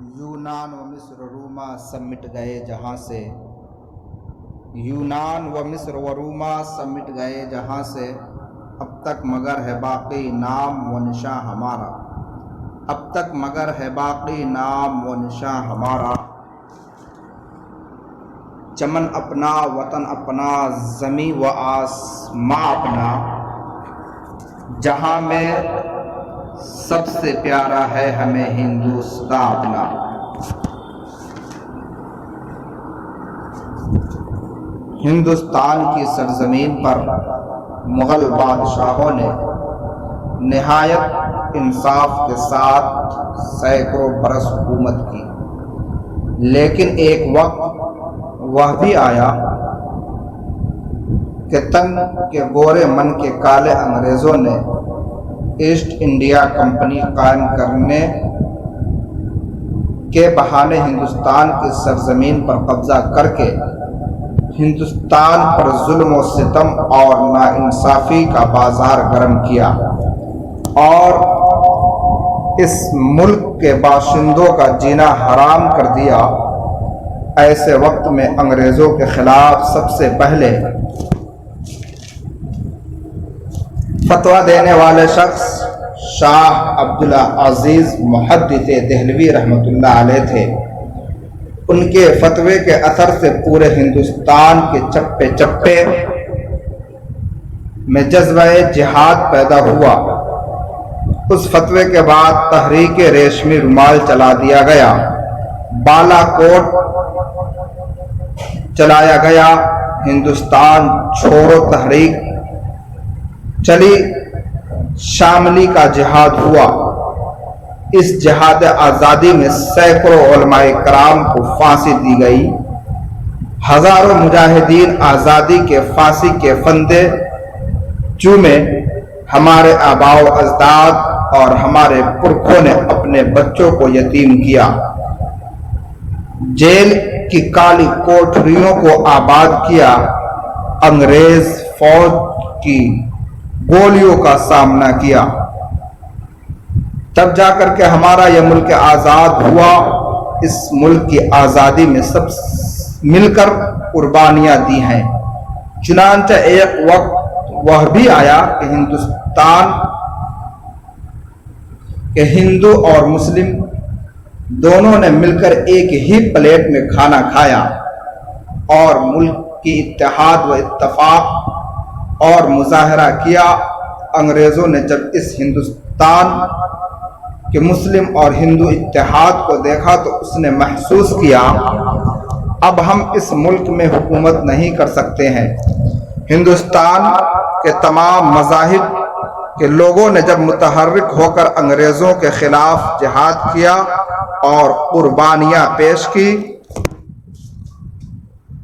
यूनान व मिस्र रूमा सब मिट गए जहाँ से, यूनान व मिस्र व रूमा सब मिट गए जहाँ से, अब तक मगर है बाकी नाम व निशां हमारा, अब तक मगर है बाकी नाम व निशां हमारा। चमन अपना, वतन अपना, ज़मी व आसमां अपना, जहाँ में सबसे प्यारा है हमें हिंदुस्तान अपना। हिंदुस्तान की सरजमीन पर मुग़ल बादशाहों ने निहायत इंसाफ के साथ सैकड़ों बरस हुकूमत की, लेकिन एक वक्त वह भी आया कि तंग के गोरे मन के काले अंग्रेज़ों ने ईस्ट इंडिया कंपनी कायम करने के बहाने हिंदुस्तान की सरजमीन पर कब्जा करके हिंदुस्तान पर जुल्म और सितम और नाइंसाफ़ी का बाजार गर्म किया और इस मुल्क के बाशिंदों का जीना हराम कर दिया। ऐसे वक्त में अंग्रेज़ों के खिलाफ सबसे पहले फतवा देने वाले शख्स शाह अब्दुल अजीज़ मुहद्दिस देहलवी रहमतुल्लाह अलैह थे। उनके फतवे के असर से पूरे हिंदुस्तान के चप्पे चप्पे में जज्बे जिहाद पैदा हुआ। उस फतवे के बाद तहरीक रेशमी रुमाल चला दिया गया, बालाकोट चलाया गया, हिंदुस्तान छोड़ो तहरीक चली, शामली का जिहाद हुआ। इस जिहाद आज़ादी में सैकड़ों उलमाए कराम को फांसी दी गई, हजारों मुजाहिदीन आज़ादी के फांसी के फंदे चूमे। हमारे आबाओ अजदाद और हमारे पुरखों ने अपने बच्चों को यतीम किया, जेल की काली कोठरियों को आबाद किया, अंग्रेज फौज की गोलियों का सामना किया। तब जाकर के हमारा यह मुल्क आज़ाद हुआ। इस मुल्क की आज़ादी में सब मिलकर कुर्बानियां दी हैं। चुनांचे एक वक्त वह भी आया कि हिंदुस्तान के हिंदू और मुस्लिम दोनों ने मिलकर एक ही प्लेट में खाना खाया और मुल्क की इत्तेहाद व इत्तफाक और मुजाहरा किया। अंग्रेज़ों ने जब इस हिंदुस्तान के मुस्लिम और हिंदू इत्तेहाद को देखा तो उसने महसूस किया अब हम इस मुल्क में हुकूमत नहीं कर सकते हैं। हिंदुस्तान के तमाम मज़ाहिब के लोगों ने जब मुतहर्रिक होकर अंग्रेज़ों के खिलाफ जिहाद किया और कुर्बानियां पेश की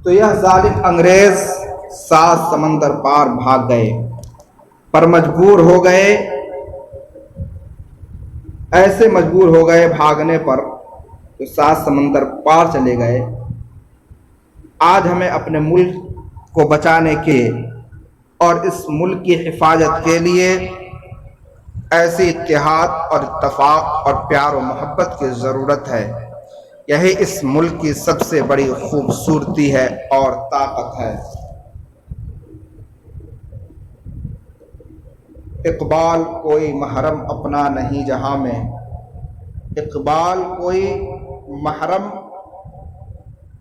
तो यह जालिम अंग्रेज 7 समंदर पार भाग गए, पर मजबूर हो गए। ऐसे मजबूर हो गए भागने पर तो 7 समंदर पार चले गए। आज हमें अपने मुल्क को बचाने के और इस मुल्क की हिफाजत के लिए ऐसी इत्तेहाद और इत्तफाक और प्यार और मोहब्बत की ज़रूरत है। यही इस मुल्क की सबसे बड़ी खूबसूरती है और ताकत है। इकबाल कोई महरम अपना नहीं जहाँ में, इकबाल कोई महरम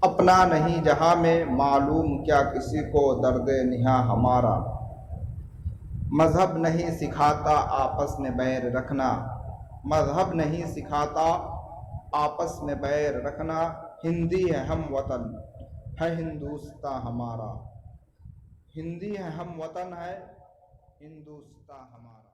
अपना नहीं जहाँ में, मालूम क्या किसी को दर्द निहा हमारा। मजहब नहीं सिखाता आपस में बैर रखना, मजहब नहीं सिखाता आपस में बैर रखना। हिंदी है हम वतन है हिंदुस्तान हमारा, हिंदी है हम वतन है हिंदुस्तान हमारा।